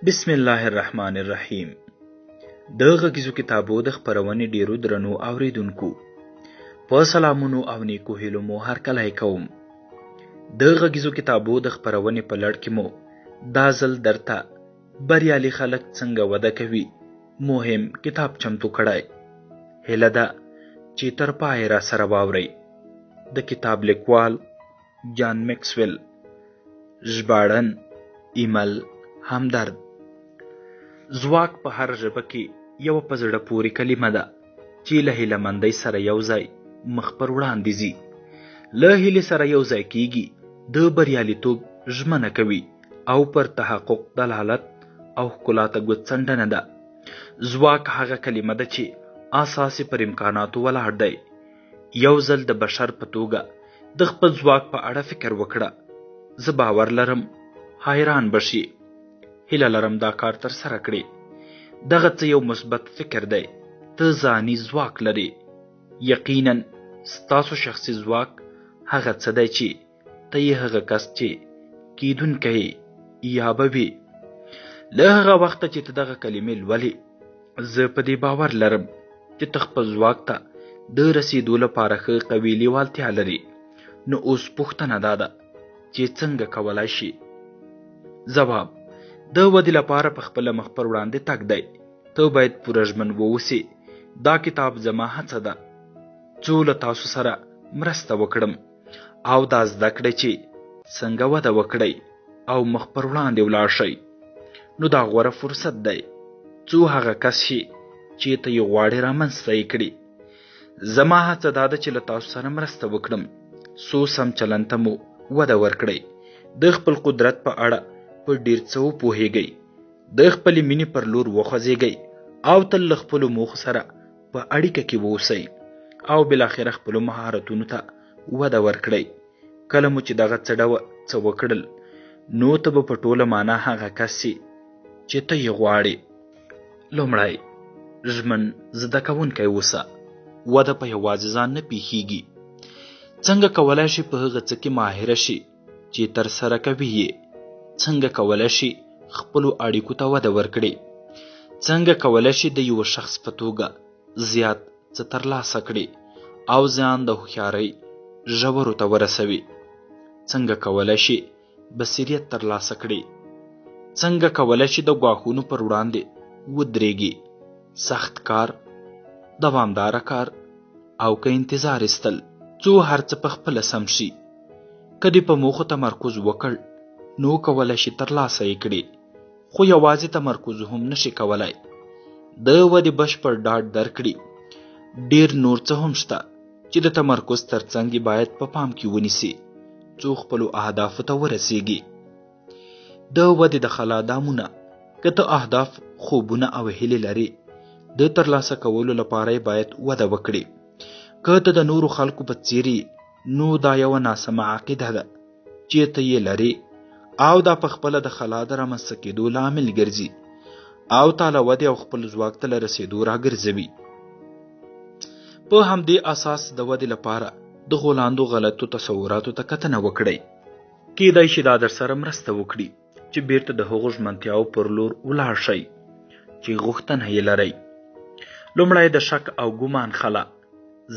بسم الله الرحمن الرحیم. د غږیزو کتابو د خپرونې ډیرو درنو اوریدونکو په سلامونو او نیکو هیلو مو هرکلی کوم. د غږیزو کتابو د خپرونې په لړ کې مو دا ځل درته بریالي خلک څنګه وده کوي مهم کتاب چمتو کړی. هیله ده چې تر پایه را سره واورئ. د کتاب لیکوال جان میکسویل، ژباړن ایمل همدرد. ځواک په هر ژبه کې یو په زړه پورې کلمه ده چې له هیلهمندۍ سره یو ځای مخ پر وړاندې ځي. له هیلې سره یو ځای کیږي، د بریالیتوب ژمنه کوي او پر تحقق دلالت او ښکلا ته ګوتڅنډنه ده. ځواک هغه کلمه ده چې اساس پر امکاناتو ولاړ دی. یو ځل د بشر په توګه د خپل ځواک په اړه فکر وکړه. زه باور لرم حیران بشي. هیله لرم دا کار تر سره کړي. دغه څه یو مثبت فکر دی. ته ځاني ځواک لري. یقینا ستاسو شخصي ځواک هغه څه دی چې ته یې هغه کس چې کیدونکی یا به وي. له هغه وخته چې ته دغه کلمې لولې، زه په دې باور لرم چې ته خپل ځواک ته د رسیدو لپاره ښه قوي لیوالتیا لري. نو اوس پوښتنه دا ده چې څنګه کولای شي؟ ځواب: د ودې لپاره په خپله مخ پر وړاندې تګ دی. ته باید پوره ژمن واوسې. دا کتاب زما هڅه ده څو له تاسو سره مرسته وکړم او دا زده کړئ چې څنګه وده وکړئ او مخ پر وړاندې ولاړ شئ. نو دا غوره فرصت دی څو هغه کس شي چې ته یې غواړې رامنځته یې کړي. زما هڅه دا ده چې له تاسو سره مرسته وکړم څو سم چلند ته مو وده ورکړئ. د خپل قدرت په اړه په ډیر څه وپوهیږئ. د خپلې مینې پر لور وخوځېږئ او تل له خپلو موخو سره په اړیکه کې واوسئ او بالاخره خپلو مهارتونو ته وده ورکړئ. کله مو چې دغه څه وکړل، نو ته به په ټوله معنا هغه کس چې ته یې غواړې. لومړی، ژمن زده کوونکی اوسه. وده په یوازې ځان نه پیښیږي. څنګه کولی شي په هغه څه کې ماهره شي چې تر سره کوي یې؟ څنګه کولی شي خپلو اړیکو ته وده ورکړي؟ څنګه کولی شي د یوه شخص په توګه زیات څه ترلاسه کړي او ځان د هوښیارۍ ژورو ته ورسوي؟ څنګه کولی شي بصیرت ترلاسه کړي؟ څنګه کولی شي د ګواښونو پر وړاندې ودرېږي؟ سخت کار، دوامداره کار او که انتظار ایستل، څو هر څه په خپله سم شي. که دې په موخو تمرکز وکړ، نو کولی شي ترلاسه یې کړي. خو یوازې تمرکز هم نشي کولی د ودې بشپړ ډاډ درکړي. ډیر نور څه هم شته چې د تمرکز ترڅنګ یې باید په پام کې ونیسي څو خپلو اهدافو ته ورسیږي. د ودې د خلا دامونه: که ته اهداف، خوبونه او هیلې لري، د ترلاسه کولو لپاره یې باید وده وکړي. که ته د نورو خلکو په څیر یې، نو دا یوه ناسمه عقیده ده چې ته یې لري او دا په خپله د خلا د رامنځته کېدو لامل ګرځي او تا له ودې او خپل ځواک ته له رسېدو راګرځوي. په همدې اساس د ودې لپاره د غولاندو غلطو تصوراتو ته کتنه وکړئ. کیدای شي دا در سره مرسته وکړي چې بیرته د هغو ژمنتیاو پر لور ولاړ شئ چې غوښتنه یې لرئ. لومړی، د شک او ګمان خلا: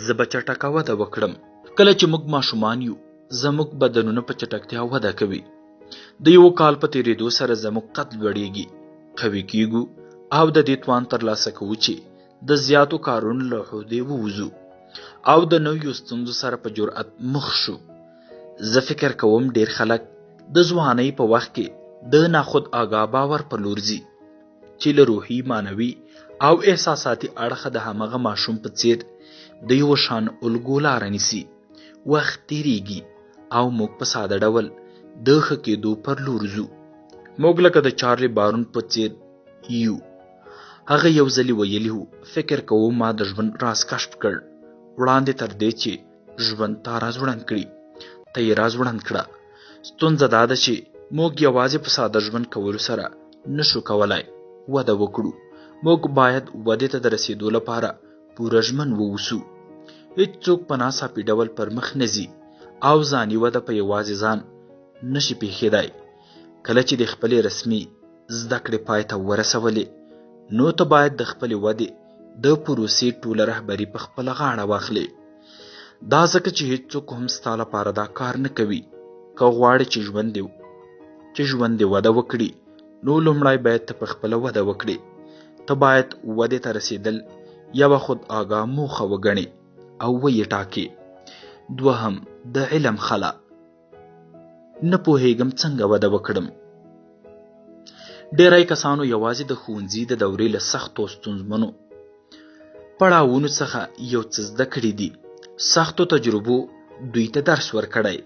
زه به چټکه وده وکړم. کله چې موږ ماشومان یو، زموږ بدنونه په چټکتیا وده کوي. د یو کال په تیریدو سره زموږ قد لوړیږي، قوي کیږو او د دې توان ترلاسه کوو چې د زیاتو کارونو له عهدې ووځو او د نویو ستونزو سره په جرأت مخ شو. زه فکر کوم ډیر خلک د ځوانۍ په وخت کې د ناخود آګاه باور په لور ځي چې له روحي، معنوي او احساساتي اړخه د همغه ماشوم په څیر د یو شان الګو لاره نیسي. وخت تیریږي او موږ په ساده ډول د ښه کېدو پر لور ځو. موږ لکه د چارلي بارون په څیر یو. هغه یو ځلې ویلي وو: فکر کوم ما د ژوند راز کشف کړ، وړاندې تر دې چې ژوند تا راځوړند کړي، ته یې راځوړند کړه. ستونزه دا ده چې موږ یوازې په ساده ژوند کولو سره نشو کولای وده وکړو. موږ باید ودې ته د رسېدو لپاره پوره ژمن واوسو. هیڅوک په ناڅاپي ډول پر مخ نه ځي او ځاني وده په یوازې ځان نشي پیښیدای. کله چې د خپلې رسمي زده کړې پای ته ورسولې، نو ته باید د خپلې ودې د پروسې ټوله رهبري په خپله غاړه واخلې. دا ځکه چې هیڅوک هم ستا لپاره دا کار نه کوي. که غواړې چې ژوند دې وده وکړي، نو لومړی باید ته په خپله وده وکړې. ته باید ودې ته رسېدل یوه خود آګاه موخه وګڼې او ویې ټاکې. دوهم، د علم خلا. نه پوهېږم څنګه وده وکړم. ډېری کسانو یوازې د ښوونځي د دورې له سختو ستونزمنو پړاوونو څخه یو څه زده کړي دي. سختو تجربو دوی ته درس ورکړی.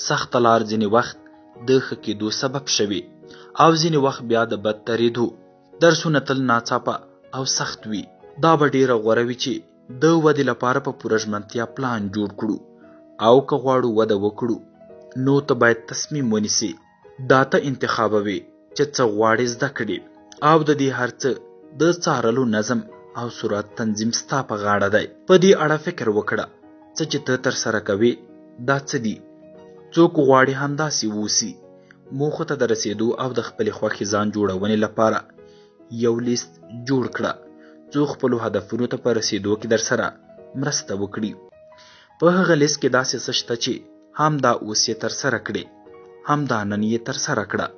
سخته لار ځینې وخت د ښه کېدو سبب شوي او ځینې وخت بیا د بدترېدو. درسونه تل ناڅاپه او سخت وي. دا به ډېره غوره وي چې د ودې لپاره په پوره ژمنتیا پلان جوړ کړو، او که غواړو وده وکړو نو ته باید تصمیم ونیسې. دا ته انتخابوي چې څه غواړې زده کړې، او د دې هر څه د څارلو نظم او سرعت تنظیم ستا په غاړه دی. په دې اړه فکر وکړه، څه چې ته ترسره کوې دا څه دي. څوک غواړي همداسې ووسي. موخو ته د رسېدو او د خپلې خوښې ځان جوړونې لپاره یو لیست جوړ کړه، څو خپلو هدفونو ته په رسېدو کې درسره مرسته وکړي. په هغه لیست کې داسې څه شته چې هم دا اوس یې ترسره کړې، هم دا نن یې ترسره کړه.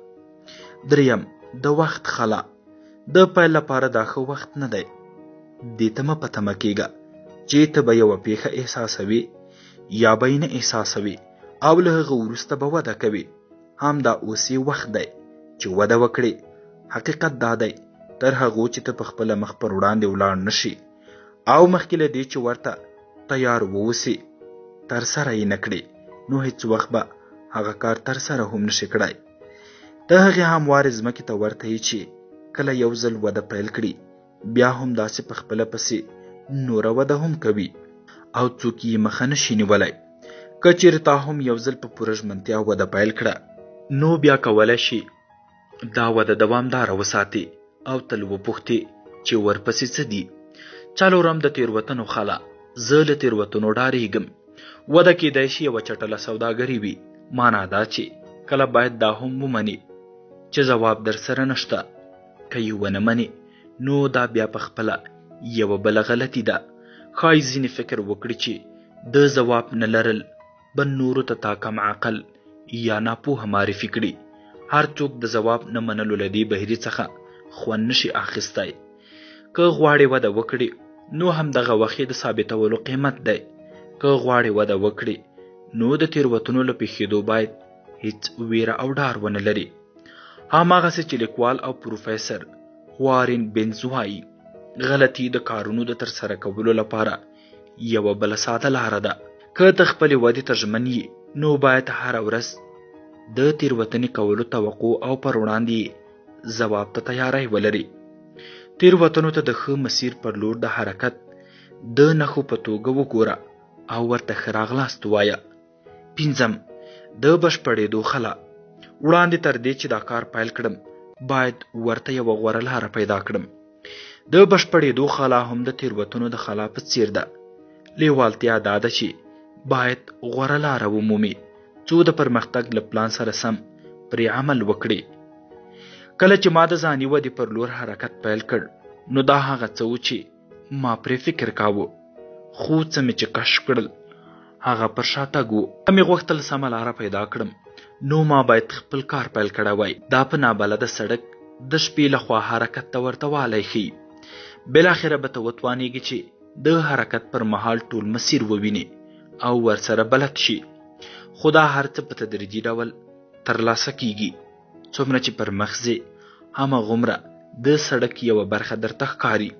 دریم، د وخت خلا. د پیل لپاره دا ښه وخت نه دی. دې ته مه په تمه کېږه چې ته به یوه پیښه احساسوې یا به یې نه احساسوې او له هغه وروسته به وده کوې. هم دا اوس یې وخت دی چې وده وکړې. حقیقت دا دی، تر هغو چې ته په خپله مخ پر وړاندې ولاړ نه شي او مخکې له دې چې ورته تیار واوسې ترسره یې نه کړې، نو هیڅ وخت به هغه کار ترسره هم نشي کړی. ته هغې هموارې ځمکې ته ورته یې چې کله یو ځل وده پیل کړي، بیا هم داسې په خپله پسې نوره وده هم کوي او څوک یې مخه نشي نیولی. که چېرې تا هم یو ځل په پوره ژمنتیا وده پیل کړه، نو بیا کولی شي دا وده دوامداره وساتي او تل وپوښتې چې ورپسې څه دي. څلورم، د تېروتنو خلا. زه له تېروتنو ډارېږم. وده کېدای شي یوه چټله سوداګري وي. معنا دا چې کله باید دا هم ومنې چې ځواب در سره نشته. که یې ونه منې، نو دا بیا په خپله یوه بله غلطي ده. ښایي ځینې فکر وکړي چې د ځواب نه لرل به نورو ته تا کم عقل یا ناپوهه معرفي کړي. هر څوک د ځواب نه منلو له دې بهیرې څخه خوند نشي اخیستی. که غواړې وده وکړې، نو همدغه وخت د ثابتولو قیمت دی. که غواړې وده وکړې، نو د تېروتنو له پېښېدو باید هیڅ ویره او ډار ونه لري. هماغسې چې لیکوال او پروفیسر وارن بینز وایي، غلطي د کارونو د ترسره کولو لپاره یوه بله ساده لاره ده. که ته خپلې ودې ته ژمن یې، نو باید هره ورځ د تېروتنې کولو توقع او پر وړاندې ځواب ته تیاری ولري. تېروتنو ته د ښه مسیر پر لور د حرکت د نښو په توګه وګوره او ورته ښه راغلاست ووایه. پنځم، د بشپړېدو خلا. وړاندې تر دې چې دا کار پیل کړم، باید ورته یوه غوره لاره پیدا کړم. د بشپړېدو خلا هم د تېروتنو د خلا په څیر ده. لیوالتیا دا ده چې باید غوره لاره ومومي، څو د پرمختګ له پلان سره سم پرې عمل وکړي. کله چې ما د ځاني ودې پر لور حرکت پیل کړ، نو دا هغه څه و چې ما پرې فکر کاوه، خو څه مې چې کشف کړل هغه پر شاتګ و. مې غوښتل سمه لاره پیدا کړم، نو ما باید خپل کار پیل کړی وای. دا په نابلده سړک د شپې لخوا حرکت ته ورته والی ښیي. بالاخره به ته وتوانېږي چې د حرکت پر مهال ټول مسیر ووینې او ورسره بلد شي. خو دا هر څه په تدریجي ډول ترلاسه کیږي. څومره چې پر مخ ځې، هماغومره د سړک یوه برخه درته ښکاري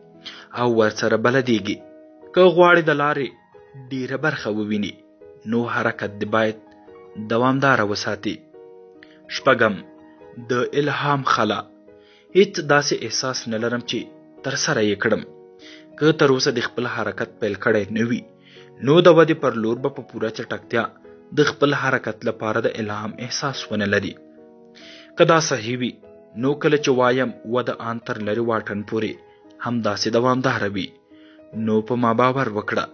او ورسره بلدېږي. که غواړې د لارې ډیره برخه ووینې، نو حرکت دې باید دوامداره وساتي. شپږم، د الهام خلا. هیڅ داسې احساس نه لرم چې ترسره یې کړم. که تر اوسه د خپل حرکت پیل کړی نه وي، نو د ودې پر لور به په پوره چټکتیا د خپل حرکت لپاره د الهام احساس ونه لري. که دا صحیح وي، نو کله چې وایم وده آن تر لرې واټن پورې همداسې دوامداره وي، نو په ما باور وکړه.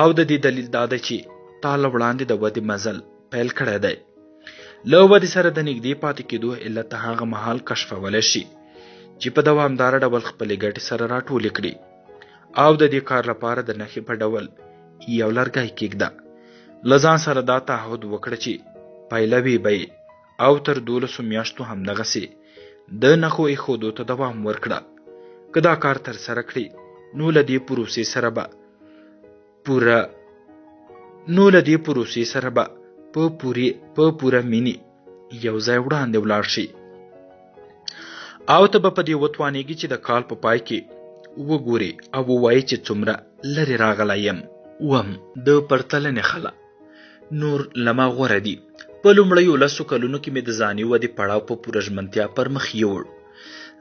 او د دې دلیل دا دی چې تا له وړاندې د ودې مزل پیل کړی دی. له ودې سره د نږدې پاتې کېدو علت هغه مهال کشفولی شي چې په دوامداره ډول خپلې ګټې سره راټولې کړي او د دې کار لپاره د نښې په ډول یو لرګی کېږده. له ځان سره دا تعهد وکړه چې پیلوي به او تر 12 میاشتو همدغسې د نښو ایښودو ته دوام ورکړه. که دا کار ترسره کړي نو له دې پروسې سره به په پوره مینې یو ځای وړاندې ولاړ شي او ته به په دې وتوانېږي چې د کال په پای کې وګوري او ووایي چې څومره لرې راغلی یم. د پرتلنې خلا نور له ما غوره دي. په لومړیو 10 کلونو کې مې د ځاني ودې پړاو په پوره ژمنتیا پر مخ یوړ.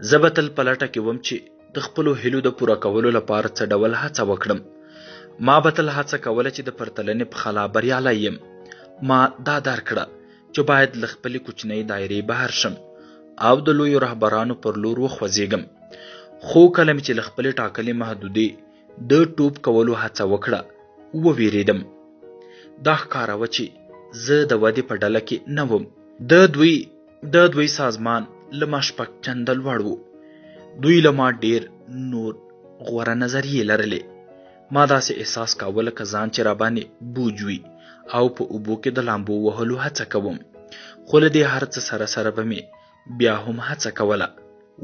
زه به تل په لټه کې وم چې د خپلو هیلو د پوره کولو لپاره څه ډول هڅه وکړم. ما به تل هڅه کوله چې د پرتلنې په خلا بریالی یم. ما دا درک کړه چې باید له خپلې کوچنۍ دایرې بهر شم او د لویو رهبرانو پر لور وخوځېږم. خو کله مې چې له خپلې ټاکلې محدودې د ټوپ کولو هڅه وکړه وویرېدم. دا ښکاره چې زه د ودې په ډله کې نه وم. د دوی سازمان له ما 6 چنده لوړ و. دوی له ما ډېر نور غوره نظریې لرلې. ما داسې احساس کاوه لکه ځان چې راباندې بوج وي او په اوبو کې د لامبو وهلو هڅه کوم. خو له دې هر څه سره سره به مې بیا هم هڅه کوله.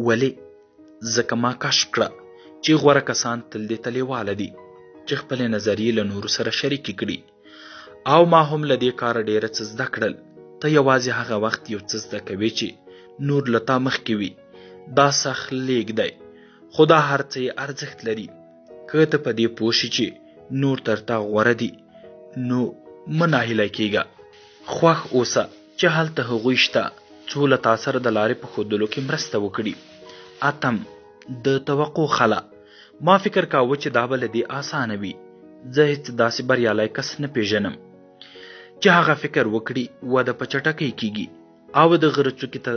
ولې؟ ځکه ما کشف کړه چې غوره کسان تل دې تلیواله دي چې خپلې نظریې له نورو سره شریکې کړي او ما هم له دې کاره ډېره څه زده کړل. ته یوازې هغه وخت یو څه زده کوې چې نور له تا مخکې وي. دا سخت لیک دی خو دا هر څه یې ارزښت لري. که ته په دې پوه شې چې نور تر تا غوره دي نو مه ناهیلی کېږه. خوښ اوسه چې هلته هغوی شته څو له تا سره د لارې په ښودلو کې مرسته وکړي. 8 د توقع خلا. ما فکر کاوه چې دا به له دې اسانه وي. زه هیڅ داسې بریالی کس نه پیژنم چې هغه فکر وکړي وده په چټکۍ کېږي او د غره څوکې ته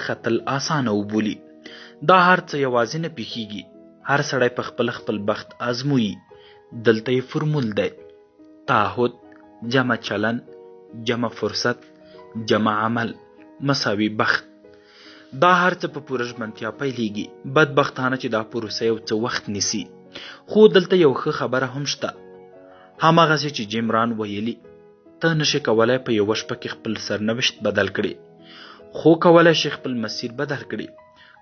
ختل اسانه وبولي. دا هر څه یوازې نه پیښیږي. هر سړی په خپل بخت آزموي. دلته یې فرمول دی: تعهد جمع چلن جمع فرصت جمع عمل مساوي بخت. دا هر څه په پوره ژمنتیا پیلیږي. بدبختانه چې دا پروسه یو څه وخت نیسي. خو دلته یو ښه خبره هم شته. هماغسې چې جیم ران ویلي، ته نشي کولی په یوه شپه کې خپل سرنوشت بدل کړي، خو کولی شي خپل مسیر بدل کړي.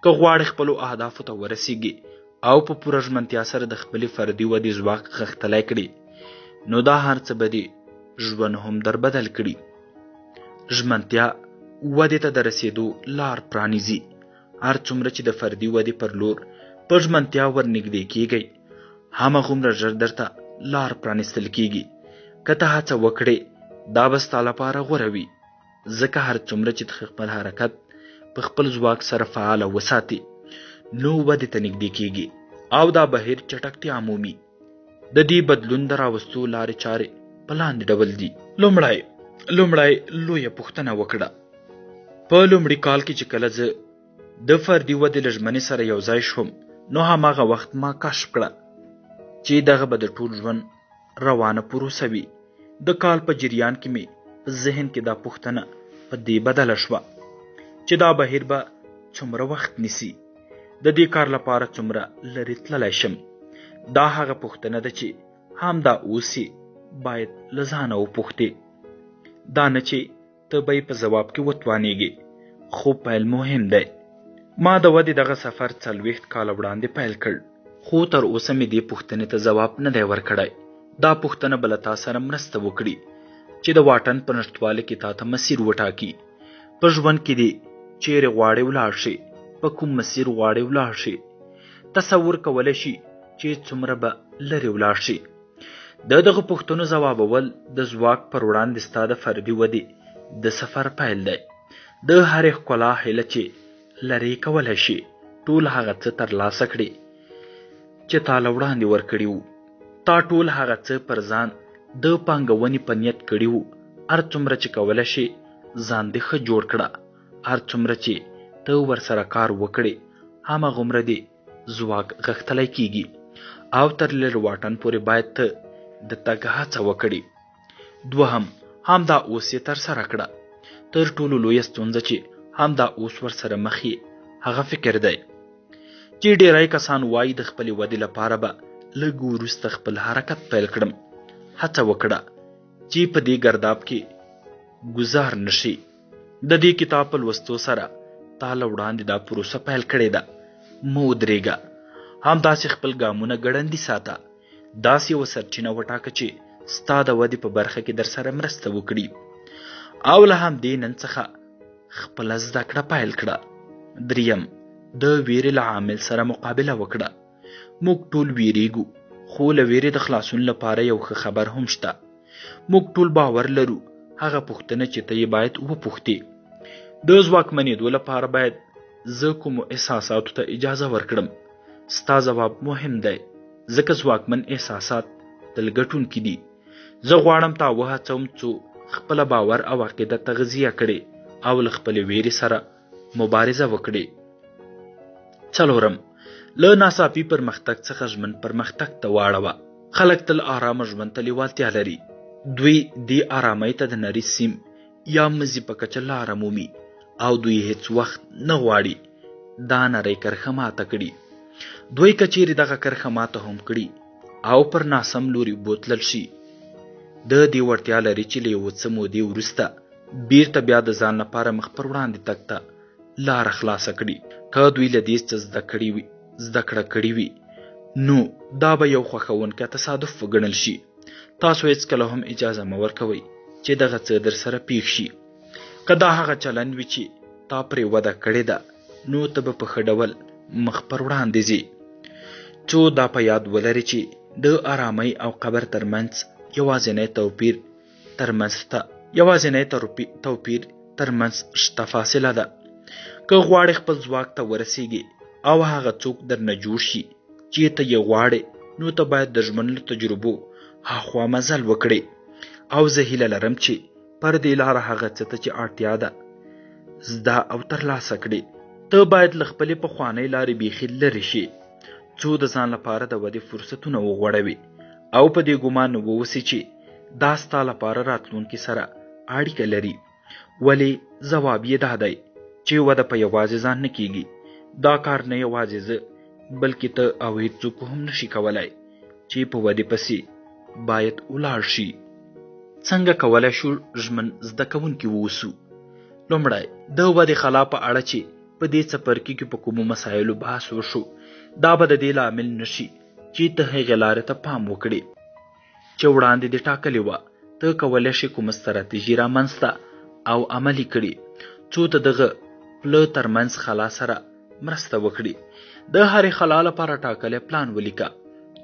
که غواړې خپلو اهدافو ته ورسیږي او په پوره ژمنتیا سره د خپلې فردي ودې ځواک غښتلی کړي، نو دا هر څه به دې ژوند هم در بدل کړي. ژمنتیا ودې ته د رسېدو لار پرانیزي. هر څومره چې د فردي ودې پر لور په ژمنتیا ورنږدې کیږئ، هماغومره ژر درته لار پرانیستل کیږي. که ته هڅه وکړې، دا به ستا لپاره غوره وي، ځکه هر څومره چې خپل حرکت په خپل ځواک سره فعاله وساتي، نو ودې ته نږدې کیږي او دا بهیر چټکتیا مومي. د دې بدلون د راوستو لارې چارې په لاندې ډول دي. لومړی لویه پوښتنه وکړه. په لومړي کال کې چې کله زه د فردي ودې له ژمنې سره یو ځای شوم، نو هماغه وخت ما کشف کړه چې دغه به د ټول ژوند روانه پروسه وي. د کال په جریان کې مې په ذهن کې دا پوښتنه په دې بدله شوه چې دا بهیر به څومره وخت نیسي، د دې کار لپاره څومره لرې تللی شم. دا هغه پوښتنه ده چې همدا اوس یې باید له ځانه وپوښتې. دا نه چې ته به یې په ځواب کې وتوانېږې، خو پیل مهم دی. ما د ودې دغه سفر 40 کاله وړاندې پیل کړ، خو تر اوسه مې دې پوښتنې ته ځواب نه دی ورکړی. دا پوښتنه به له تا سره مرسته وکړي چې د واټن په نشتوالي کې تا ته مسیر وټاکي. په ژوند کې دې چیرې غواړې ولاړ شې، په کوم مسیر غواړې ولاړ شې، تصور کولی شي چې څومره به لرې ولاړ شي. د دغه پوښتنو ځوابول د ځواک پر وړاندې ستا د فردي ودې د سفر پیل دی. د هرې ښکلا هیله چې لرې کولی شي ټول هغه څه ترلاسه کړي چې تا له وړاندې ورکړي وو. تا ټول هغه څه پر ځان د پانګونې په نیت کړي وو. هر څومره چې کولی شي ځان دې ښه جوړ کړه. هر څومره چې ته ورسره کار وکړې، هماغومره دې ځواک غښتلی کیږي او تر لږ واټن پورې باید ته د تګ هڅه وکړې. دوهم، همدا اوس یې ترسره کړه. تر ټولو لویه ستونزه چې همدا اوس ورسره مخ یې هغه فکر دی چې ډیری کسان وایي د خپلې ودې لپاره به لږ وروسته خپل حرکت پیل کړم. هڅه وکړه چې په دې ګرداب کې ګزار نشي. د دې کتاب په لوستو سره تا له وړاندې دا پروسه پیل کړې ده. مه ودرېږه، همداسې خپل ګامونه ګړندي ساته. داسې یوه سرچینه وټاکه چې ستا د ودې په برخه کې در سره مرسته وکړي او له همدې نن څخه خپله زده کړه پیل کړه. 3 د ویرې له عامل سره مقابله وکړه. موږ ټول ویریږو، خو له ویرې د خلاصون لپاره یو ښه خبر هم شته. موږ ټول باور لرو هغه پوښتنه چې ته یې باید وپوښتې. د ځواکمنېدو لپاره باید زه کومو احساساتو ته اجازه ورکړم. ستا ځواب مهم دی، ځکه ځواکمن احساسات تل ګټونکي دي. زه غواړم تا وهڅوم څو خپله باور او عقیده تغذیه کړې او له خپلې ویرې سره مبارزه وکړې. 4 له ناڅاپي پرمختګ څخه ژمن پرمختګ ته واړوه. خلک تل آرامه ژوند ته لیوالتیا لري. دوی دې آرامۍ ته د نري سیم یا مزي په کچه لاره مومي او دوی هیڅ وخت نه غواړي دا نری کرښه ماته کړي. دوی که چیرې دغه کرښه ماته هم کړي او پر ناسم لوري بوتلل شي، د دې وړتیا لري چې له یو څه مودې وروسته بیرته بیا د ځان لپاره مخ پر وړاندې تګ ته لاره خلاصه کړي. که دوی له دې څه زده کړه کړې وي نو دا به یو خوښونکی تصادف وګڼل شي. تاسو هیڅکله هم اجازه مه ورکوئ چې دغه څه در سره پیښ شي. که دا هغه چلند وي چې تا پرې وده کړې ده نو ته به په ښه ډول مخ پر وړاندې ځې. څو دا په یاد ولري چې د آرامۍ او قبر ترمنځ یوازینی توپیر ترمنځ شته فاصله ده. که غواړې خپل ځواک ته ورسیږي او هغه څوک درنه جوړ شي چې ته یې غواړې، نو ته باید د ژوند له تجربو هاخوا مزل وکړې. او زه هیله لرم چې پر دې لاره هغه څه ته چې اړتیا ده زده او ترلاسه کړې. ته باید له خپلې پخوانۍ لارې بیخي لرې شي څو د ځان لپاره د ودې فرصتونه وغوړوي او په دې ګمان واوسې چې دا ستا لپاره راتلونکي سره اړیکه لري. ولې ځواب یې دا دی چې وده په یوازې ځان نه کیږي. دا کار نه یوازې زه بلکې ته او هیڅوک هم نشي کولای چې په ودې پسې باید ولاړ شي. څنګه کولی شو ژمن زده کوونکي واوسو؟ لومړی د ودې خلا په اړه چې په دې څپرکي کې په کومو مسایلو بحث وشو، دا به د دې لامل نشي چې ته هغې لارې ته پام وکړې چې وړاندې دې ټاکلې وه. ته کولی شې کومه ستراتیژي رامنځته او عملي کړي څو ته دغه پله ترمنځ خلا سره مرسته وکړي. د هرې خلا لپاره ټاکلی پلان ولیکه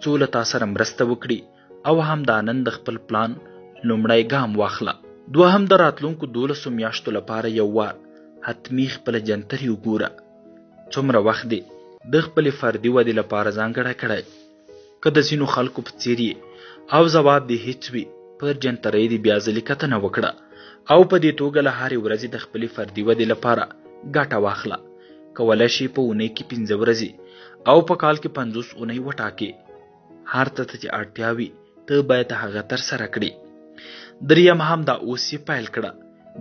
څو له تا سره مرسته وکړي او همدا نن د خپل پلان لومړی ګام واخله. 2 د راتلونکو 12 میاشتو لپاره یو وار حتمی خپله جنتري وګوره. څومره وخت دی د خپلې فردي ودې لپاره ځانګړی کړی؟ که د ځینو خلکو په څیر یې او ځواب دې هیڅ وي، پر جنترۍ دې بیا ځلې کتنه وکړه او په دې توګه له هرې ورځې د خپلې فردي ودې لپاره ګټه واخله. کولی شي په اونۍ کې 5 ورځې او په کال کې 50 اونۍ وټاکې. هر څه ته چې اړتیا وي ته باید هغه ترسره کړې. 3 هم دا اوس یې پیل کړه.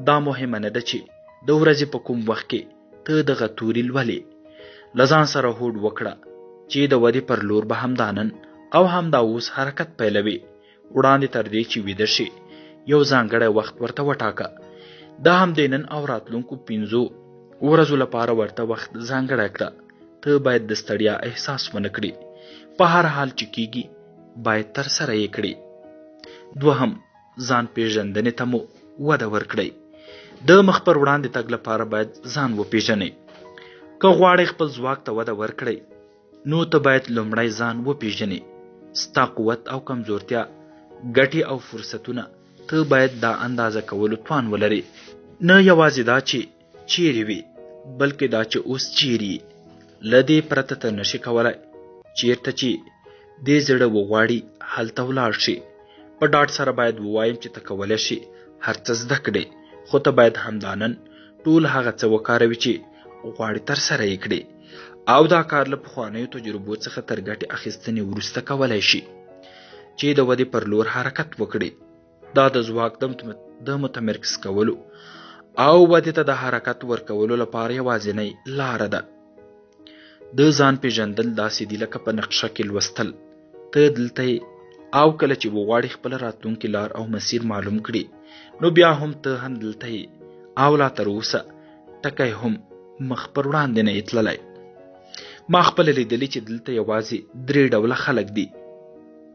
دا مهمه نه ده چې د ورځې په کوم وخت کې ته دغه توري لولې. له ځان سره هوډ وکړه چې د ودې پر لور به همدا نن او همدا اوس حرکت پیلوي. وړاندې تر دې چې ویده شي یو ځانګړی وخت ورته وټاکه. دا هم د نن او راتلونکو 5 ورځو لپاره ورته وخت ځانګړی کړه. ته باید د ستړیا احساس ونه کړې. په هر حال چې کیږي باید ترسره یې کړې. 2 ځان پیژندنې ته مو وده ورکړئ. د مخ پر وړاندې تګ لپاره باید ځان وپیژنئ. که غواړئ خپل ځواک ته وده ورکړئ نو ته باید لومړی ځان وپیژنئ. ستا قوت او کمزورتیا، ګټې او فرصتونه ته باید دا اندازه کولو توان ولرې. نه یوازې دا چې چیرې وي بلکې دا چې اوس چیرې یې. له دې پرته ته نشي کولی چیرته چې دې زړه وغواړي هلته ولاړ شي. په ډاډ سره باید ووایم چې ته کولی شي هر څه زده کړې، خو ته باید همدا نن ټول هغه څه وکاروي چې غواړې ترسره یې کړې او دا کار له پخوانیو تجربو څخه تر ګټې اخیستنې وروسته کولی شي چې د ودې پر لور حرکت وکړي. دا د ځواک د متمرکز کولو او ودې ته د حرکت ورکولو لپاره یوازینۍ لاره ده. د ځان پیژندل داسې دي لکه په نقشه کې لوستل. ته دلته او کله چې وغواړې خپله راتلونکې لار او مسیر معلوم کړي نو بیا هم ته هم دلته او لا تر اوسه ټکی هم مخ پر وړاندې نه یې تللی. ما خپله لیدلي چې دلته یوازې 3 ډوله خلک دي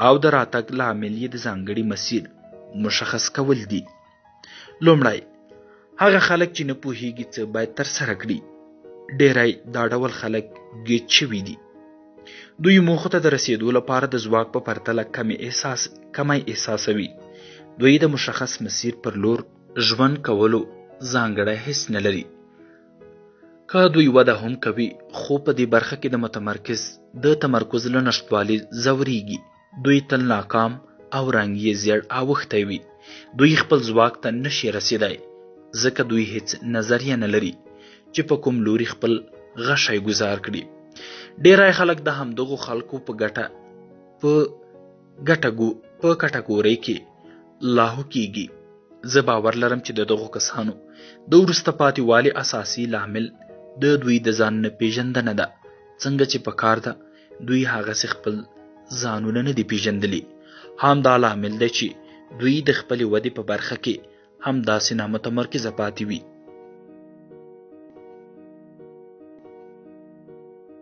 او د راتګ لامل یې د ځانګړي مسیر مشخص کول دي. لومړی هغه خلک چې نه پوهیږي څه باید ترسره کړي. ډیری دا ډول خلک ګیج شوي دي. دوی موخو ته د رسیدو لپاره د ځواک په پرتله کمی احساسوي. دوی د مشخص مسیر پر لور ژوند کولو ځانګړی حس نه لري. که دوی وده هم کوي خو په دې برخه کې د تمرکز له نشتوالي ځورېږي. دوی تل ناکام او رنګ یې زیړ اوښتی وي. دوی خپل ځواک ته نشي رسیدای ځکه دوی هیڅ نظریه نه لري چې په کوم لوري خپل غشی ګزار کړي. ډیری خلک د همدغو خلکو په کټګورۍ کې لاهو کیږي. زه باور لرم چې دغو کسانو د وروسته پاتې والي اساسي لامل د دوی د ځان نه پیژندنه ده. څنګه چې په کار ده دوی هغسې خپل ځانونه نه دي پیژندلي. همدا لامل دی چې دوی د خپلې ودې په برخه کې همداسې نامتمرکزه پاتې وي.